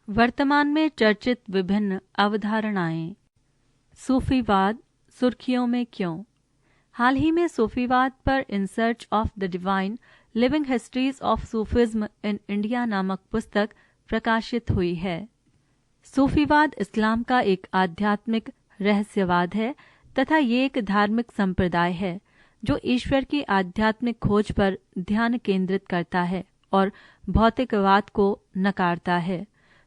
वर्तमान में चर्चित विभिन्न अवधारणाएं। सूफीवाद सुर्खियों में क्यों? हाल ही में सूफीवाद पर in search of the divine living histories of Sufism in India नामक पुस्तक प्रकाशित हुई है। सूफीवाद इस्लाम का एक आध्यात्मिक रहस्यवाद है तथा ये एक धार्मिक संप्रदाय है जो ईश्वर की आध्यात्मिक खोज पर ध्यान केंद्रित करता है और भौतिकवाद को नकारता है।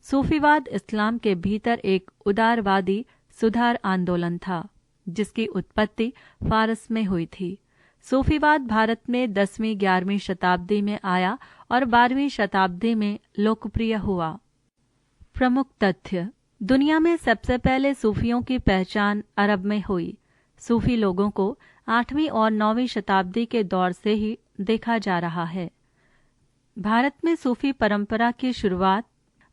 सूफीवाद इस्लाम के भीतर एक उदारवादी सुधार आंदोलन था जिसकी उत्पत्ति फारस में हुई थी। सूफीवाद भारत में 10वीं-11वीं शताब्दी में आया और 12वीं शताब्दी में लोकप्रिय हुआ। प्रमुख तथ्य: दुनिया में सबसे पहले सूफियों की पहचान अरब में हुई। सूफी लोगों को 8वीं और 9वीं शताब्दी के दौर से ही देखा जा रहा है। भारत में सूफी परंपरा की शुरुआत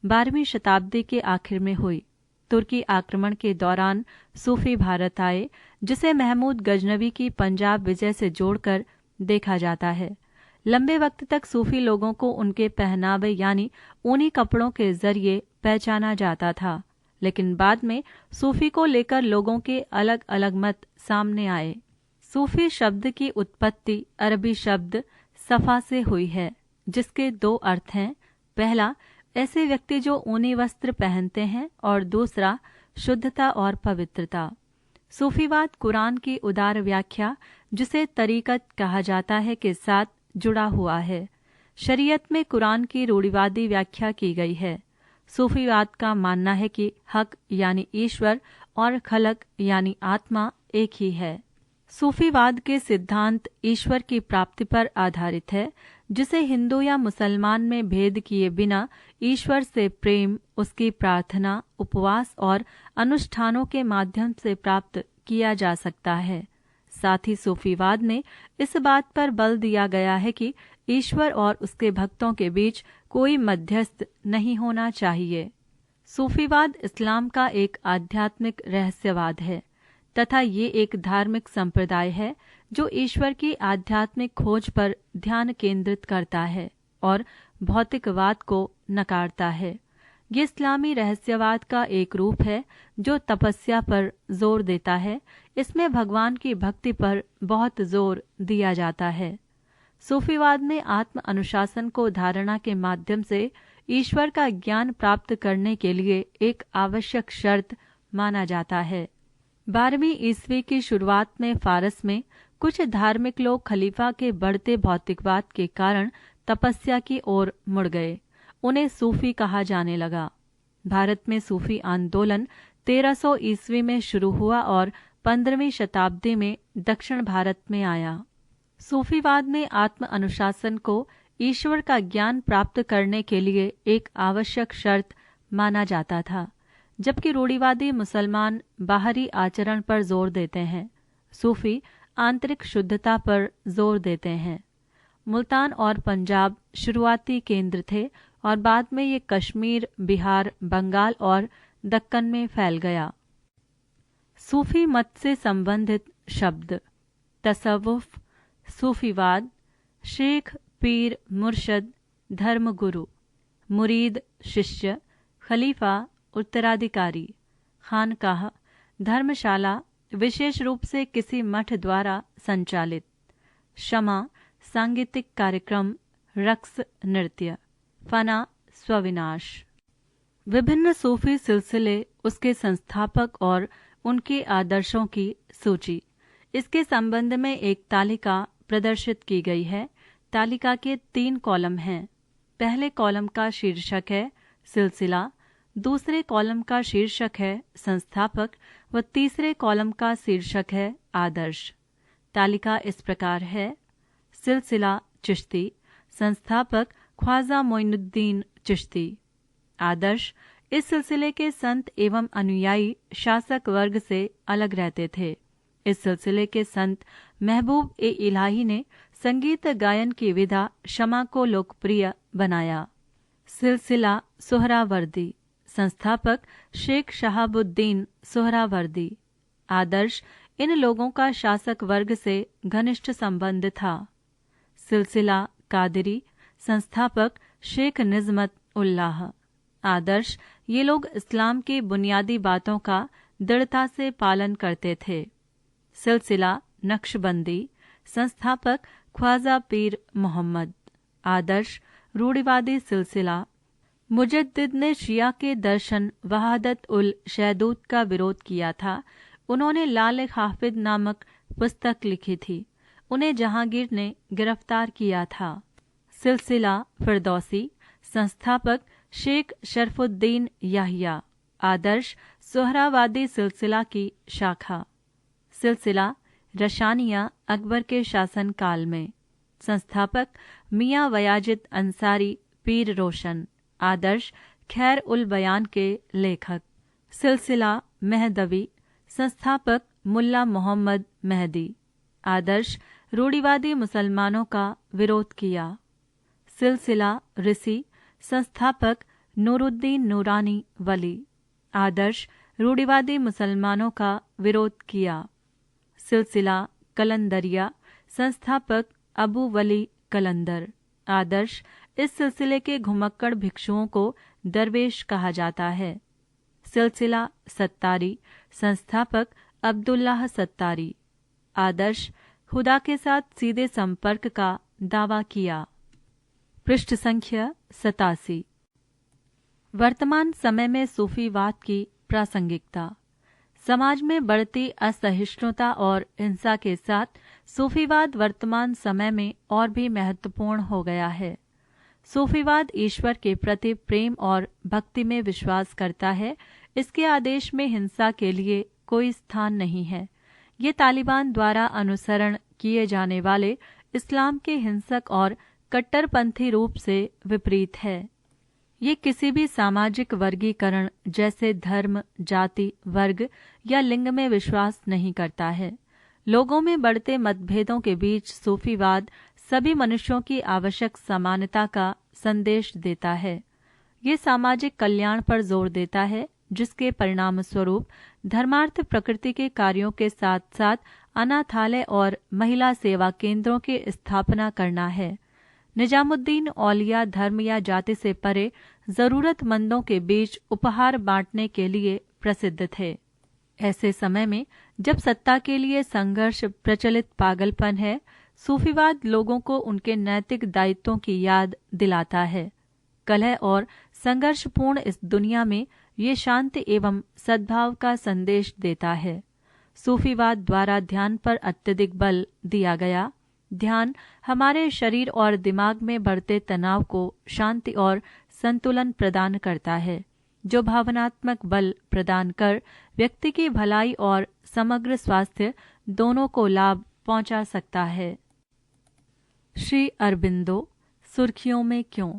12वीं शताब्दी के आखिर में हुई। तुर्की आक्रमण के दौरान सूफी भारत आए, जिसे महमूद गजनवी की पंजाब विजय से जोड़कर देखा जाता है। लंबे वक्त तक सूफी लोगों को उनके पहनावे यानी ऊनी कपड़ों के जरिए पहचाना जाता था, लेकिन बाद में सूफी को लेकर लोगों के अलग अलग मत सामने आए। सूफी शब्द की उत्पत्ति अरबी शब्द सफा से हुई है, जिसके 2 अर्थ हैं। पहला, ऐसे व्यक्ति जो ऊनी वस्त्र पहनते हैं, और दूसरा, शुद्धता और पवित्रता। सूफीवाद कुरान की उदार व्याख्या, जिसे तरीकत कहा जाता है, के साथ जुड़ा हुआ है। शरीयत में कुरान की रूढ़िवादी व्याख्या की गई है। सूफीवाद का मानना है कि हक यानी ईश्वर और खलक यानी आत्मा एक ही है। सूफीवाद के सिद्धांत ईश्वर की प्राप्ति पर आधारित है, जिसे हिंदू या मुसलमान में भेद किए बिना ईश्वर से प्रेम, उसकी प्रार्थना, उपवास और अनुष्ठानों के माध्यम से प्राप्त किया जा सकता है। साथ ही सूफीवाद में इस बात पर बल दिया गया है कि ईश्वर और उसके भक्तों के बीच कोई मध्यस्थ नहीं होना चाहिए। सूफीवाद इस्लाम का एक आध्यात्मिक रहस्यवाद है तथा ये एक धार्मिक संप्रदाय है जो ईश्वर की आध्यात्मिक खोज पर ध्यान केंद्रित करता है और भौतिकवाद को नकारता है। ये इस्लामी रहस्यवाद का एक रूप है जो तपस्या पर जोर देता है। इसमें भगवान की भक्ति पर बहुत जोर दिया जाता है। सूफीवाद में आत्म अनुशासन को धारणा के माध्यम से ईश्वर का ज्ञान प्राप्त करने के लिए एक आवश्यक शर्त माना जाता है। 12वीं ईस्वी की शुरुआत में फारस में कुछ धार्मिक लोग खलीफा के बढ़ते भौतिकवाद के कारण तपस्या की ओर मुड़ गए। उन्हें सूफी कहा जाने लगा। भारत में सूफी आंदोलन 1300 ईस्वी में शुरू हुआ और 15वीं शताब्दी में दक्षिण भारत में आया। सूफीवाद में आत्म अनुशासन को ईश्वर का ज्ञान प्राप्त करने के लिए एक आवश्यक शर्त माना जाता था, जबकि रूढ़िवादी मुसलमान बाहरी आचरण पर जोर देते हैं। सूफी आंतरिक शुद्धता पर जोर देते हैं। मुल्तान और पंजाब शुरुआती केंद्र थे और बाद में ये कश्मीर, बिहार, बंगाल और दक्कन में फैल गया। सूफी मत से संबंधित शब्द: तसव्वुफ, सूफीवाद, शेख, पीर, मुर्शद, धर्मगुरु, मुरीद, शिष्य, खलीफा, उत्तराधिकारी, खानकाह, धर्मशाला, विशेष रूप से किसी मठ द्वारा संचालित, क्षमा, सांगीतिक कार्यक्रम, रक्स, नृत्य, फना, स्वविनाश। विभिन्न सूफी सिलसिले, उसके संस्थापक और उनके आदर्शों की सूची। इसके संबंध में एक तालिका प्रदर्शित की गई है। तालिका के 3 कॉलम हैं। पहले कॉलम का शीर्षक है सिलसिला, दूसरे कॉलम का शीर्षक है संस्थापक व तीसरे कॉलम का शीर्षक है आदर्श। तालिका इस प्रकार है: सिलसिला चिश्ती, संस्थापक ख्वाजा मोइनुद्दीन चिश्ती। आदर्श: इस सिलसिले के संत एवं अनुयायी शासक वर्ग से अलग रहते थे। इस सिलसिले के संत महबूब ए इलाही ने संगीत गायन की विधा शमा को लोकप्रिय बनाया। सिलसिला सोहरावर्दी, संस्थापक शेख शहाबुद्दीन सोहरावर्दी। आदर्श: इन लोगों का शासक वर्ग से घनिष्ठ संबंध था। सिलसिला कादरी, संस्थापक शेख निज़मत उल्लाह। आदर्श ये लोग इस्लाम की बुनियादी बातों का दृढ़ता से पालन करते थे। सिलसिला नक्शबंदी, संस्थापक ख्वाजा पीर मोहम्मद। आदर्श रूढ़िवादी सिलसिला। मुजद्दिद ने शिया के दर्शन वहादत उल शहदूत का विरोध किया था। उन्होंने लाल हाफिज नामक पुस्तक लिखी थी। उन्हें जहांगीर ने गिरफ्तार किया था। सिलसिला फिरदौसी, संस्थापक शेख शरफुद्दीन याहिया। आदर्श सोहरावादी सिलसिला की शाखा। सिलसिला रशानिया, अकबर के शासन काल में। संस्थापक मियां वयाजिद अंसारी पीर रोशन। आदर्श खैर उल बयान के लेखक। सिलसिला महदवी, संस्थापक मुल्ला मोहम्मद महदी। आदर्श रूढ़िवादी मुसलमानों का विरोध किया। सिलसिला रिसी, संस्थापक नूरुद्दीन नूरानी वली। आदर्श रूढ़िवादी मुसलमानों का विरोध किया। सिलसिला कलंदरिया, संस्थापक अबू वली कलंदर। आदर्श इस सिलसिले के घुमक्कड़ भिक्षुओं को दरवेश कहा जाता है। सिलसिला सत्तारी, संस्थापक अब्दुल्लाह सत्तारी। आदर्श खुदा के साथ सीधे संपर्क का दावा किया। पृष्ठ संख्या 87। वर्तमान समय में सूफीवाद की प्रासंगिकता। समाज में बढ़ती असहिष्णुता और हिंसा के साथ सूफीवाद वर्तमान समय में और भी महत्वपूर्ण हो गया है। सूफीवाद ईश्वर के प्रति प्रेम और भक्ति में विश्वास करता है। इसके आदेश में हिंसा के लिए कोई स्थान नहीं है। ये तालिबान द्वारा अनुसरण किए जाने वाले इस्लाम के हिंसक और कट्टरपंथी रूप से विपरीत है। ये किसी भी सामाजिक वर्गीकरण जैसे धर्म, जाति, वर्ग या लिंग में विश्वास नहीं करता है। लोगों में बढ़ते मतभेदों के बीच सूफीवाद सभी मनुष्यों की आवश्यक समानता का संदेश देता है। ये सामाजिक कल्याण पर जोर देता है, जिसके परिणाम स्वरूप धर्मार्थ प्रकृति के कार्यों के साथ साथ अनाथालय और महिला सेवा केंद्रों की स्थापना करना है। निजामुद्दीन औलिया धर्म या जाति से परे जरूरतमंदों के बीच उपहार बांटने के लिए प्रसिद्ध थे। ऐसे समय में जब सत्ता के लिए संघर्ष प्रचलित पागलपन है, सूफीवाद लोगों को उनके नैतिक दायित्वों की याद दिलाता है। कलह और संघर्षपूर्ण इस दुनिया में ये शांति एवं सद्भाव का संदेश देता है। सूफीवाद द्वारा ध्यान पर अत्यधिक बल दिया गया। ध्यान हमारे शरीर और दिमाग में बढ़ते तनाव को शांति और संतुलन प्रदान करता है, जो भावनात्मक बल प्रदान कर व्यक्ति की भलाई और समग्र स्वास्थ्य दोनों को लाभ पहुंचा सकता है। श्री अरबिंदो सुर्खियों में क्यों?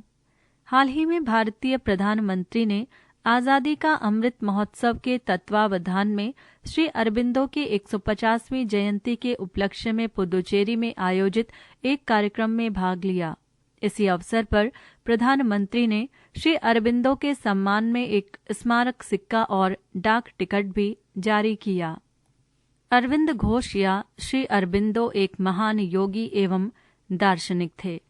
हाल ही में भारतीय प्रधानमंत्री ने आज़ादी का अमृत महोत्सव के तत्वावधान में श्री अरबिंदो की 150वीं जयंती के उपलक्ष्य में पुदुचेरी में आयोजित एक कार्यक्रम में भाग लिया। इसी अवसर पर प्रधानमंत्री ने श्री अरबिंदो के सम्मान में एक स्मारक सिक्का और डाक टिकट भी जारी किया। अरविंद घोष या श्री अरबिंदो एक महान योगी एवं दार्शनिक थे।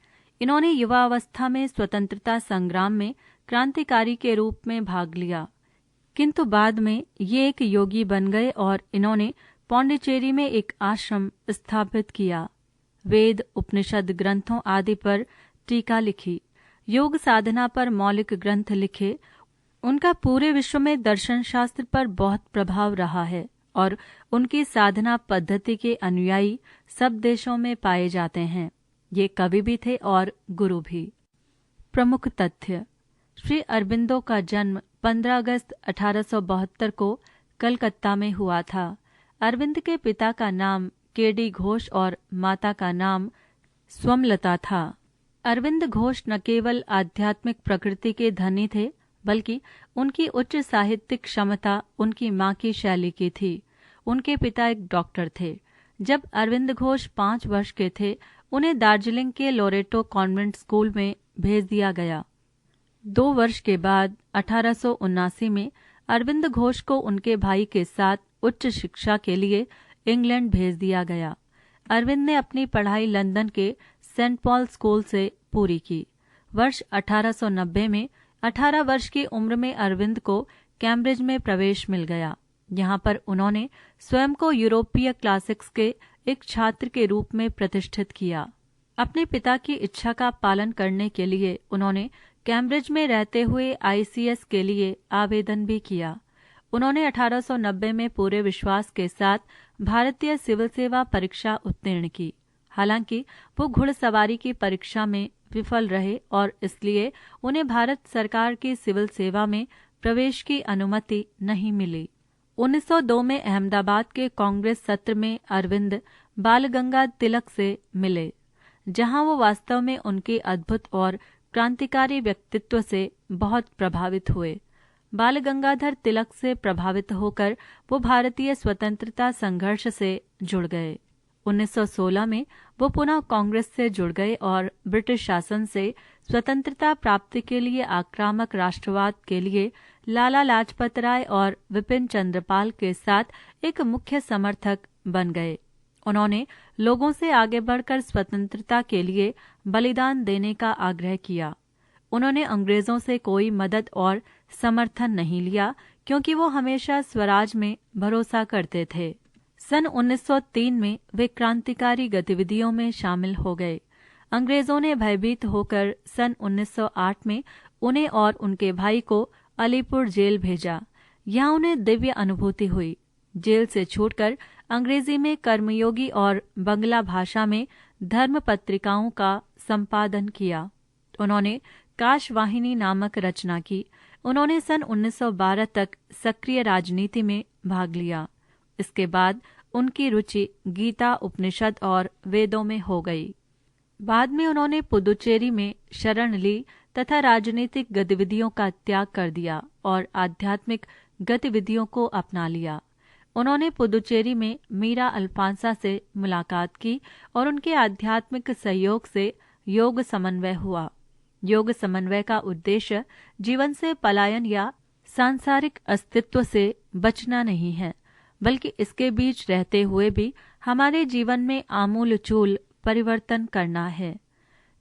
इन्होंने युवावस्था में स्वतंत्रता संग्राम में क्रांतिकारी के रूप में भाग लिया, किंतु बाद में ये एक योगी बन गए और इन्होंने पौंडीचेरी में एक आश्रम स्थापित किया। वेद, उपनिषद ग्रंथों आदि पर टीका लिखी, योग साधना पर मौलिक ग्रंथ लिखे। उनका पूरे विश्व में दर्शन शास्त्र पर बहुत प्रभाव रहा है और उनकी साधना पद्धति के अनुयायी सब देशों में पाए जाते हैं। ये कवि भी थे और गुरु भी। प्रमुख तथ्य: श्री अरबिंदो का जन्म 15 अगस्त 1872 को कलकत्ता में हुआ था। अरविंद के पिता का नाम केडी घोष और माता का नाम स्वमलता था। अरविंद घोष न केवल आध्यात्मिक प्रकृति के धनी थे, बल्कि उनकी उच्च साहित्यिक क्षमता उनकी मां की शैली की थी। उनके पिता एक डॉक्टर थे। जब अरविंद घोष 5 वर्ष के थे, उन्हें दार्जिलिंग के लोरेटो कॉन्वेंट स्कूल में भेज दिया गया। 2 वर्ष के बाद 1879 में अरविंद घोष को उनके भाई के साथ उच्च शिक्षा के लिए इंग्लैंड भेज दिया गया। अरविंद ने अपनी पढ़ाई लंदन के सेंट पॉल स्कूल से पूरी की। वर्ष 1890 में 18 वर्ष की उम्र में अरविंद को कैम्ब्रिज में प्रवेश मिल गया। यहाँ पर उन्होंने स्वयं को यूरोपीय क्लासिक्स के एक छात्र के रूप में प्रतिष्ठित किया। अपने पिता की इच्छा का पालन करने के लिए उन्होंने कैम्ब्रिज में रहते हुए ICS के लिए आवेदन भी किया। उन्होंने 1890 में पूरे विश्वास के साथ भारतीय सिविल सेवा परीक्षा उत्तीर्ण की। हालांकि वो घुड़सवारी की परीक्षा में विफल रहे और इसलिए उन्हें भारत सरकार की सिविल सेवा में प्रवेश की अनुमति नहीं मिली। 1902 में अहमदाबाद के कांग्रेस सत्र में अरविंद बाल गंगाधर तिलक से मिले, जहां वो वास्तव में उनके अद्भुत और क्रांतिकारी व्यक्तित्व से बहुत प्रभावित हुए। बाल गंगाधर तिलक से प्रभावित होकर वो भारतीय स्वतंत्रता संघर्ष से जुड़ गए। 1916 में वो पुनः कांग्रेस से जुड़ गए और ब्रिटिश शासन से स्वतंत्रता प्राप्ति के लिए आक्रामक राष्ट्रवाद के लिए लाला लाजपत राय और विपिन चंद्रपाल के साथ एक मुख्य समर्थक बन गए। उन्होंने लोगों से आगे बढ़कर स्वतंत्रता के लिए बलिदान देने का आग्रह किया। उन्होंने अंग्रेजों से कोई मदद और समर्थन नहीं लिया, क्योंकि वो हमेशा स्वराज में भरोसा करते थे। सन 1903 में वे क्रांतिकारी गतिविधियों में शामिल हो गए। अंग्रेजों ने भयभीत होकर सन 1908 में उन्हें और उनके भाई को अलीपुर जेल भेजा। यहाँ उन्हें दिव्य अनुभूति हुई। जेल से छूटकर अंग्रेजी में कर्मयोगी और बंगला भाषा में धर्म पत्रिकाओं का संपादन किया। उन्होंने काशवाहिनी नामक रचना की। उन्होंने सन 1912 तक सक्रिय राजनीति में भाग लिया। इसके बाद उनकी रुचि गीता, उपनिषद और वेदों में हो गई। बाद में उन्होंने पुदुचेरी में शरण ली तथा राजनीतिक गतिविधियों का त्याग कर दिया और आध्यात्मिक गतिविधियों को अपना लिया। उन्होंने पुदुचेरी में मीरा अल्फांसा से मुलाकात की और उनके आध्यात्मिक सहयोग से योग समन्वय हुआ। योग समन्वय का उद्देश्य जीवन से पलायन या सांसारिक अस्तित्व से बचना नहीं है, बल्कि इसके बीच रहते हुए भी हमारे जीवन में आमूलचूल परिवर्तन करना है।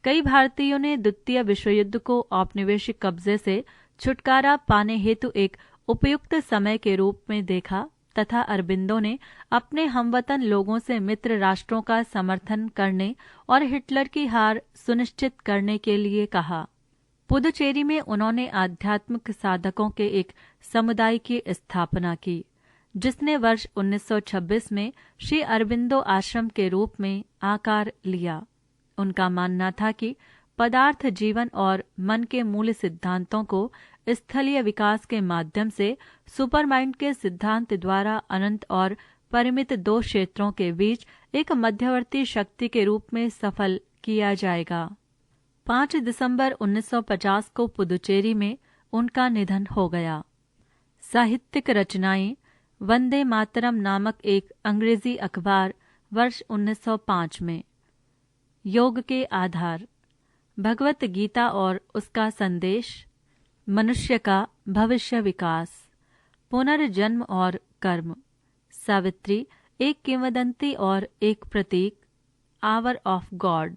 कई भारतीयों ने द्वितीय विश्व युद्ध को औपनिवेशिक कब्जे से छुटकारा पाने हेतु एक उपयुक्त समय के रूप में देखा तथा अरबिंदो ने अपने हमवतन लोगों से मित्र राष्ट्रों का समर्थन करने और हिटलर की हार सुनिश्चित करने के लिए कहा। पुदुचेरी में उन्होंने आध्यात्मिक साधकों के एक समुदाय की स्थापना की, जिसने वर्ष 1926 में श्री अरबिंदो आश्रम के रूप में आकार लिया। उनका मानना था कि पदार्थ जीवन और मन के मूल सिद्धांतों को स्थलीय विकास के माध्यम से सुपरमाइंड के सिद्धांत द्वारा अनंत और परिमित दो क्षेत्रों के बीच एक मध्यवर्ती शक्ति के रूप में सफल किया जाएगा। 5 दिसंबर 1950 को पुदुचेरी में उनका निधन हो गया। साहित्यिक रचनाएं वंदे मातरम नामक एक अंग्रेजी अखबार वर्ष 1905 में, योग के आधार, भगवत गीता और उसका संदेश, मनुष्य का भविष्य विकास, पुनर्जन्म और कर्म, सावित्री एक किंवदंती और एक प्रतीक, आवर ऑफ गॉड,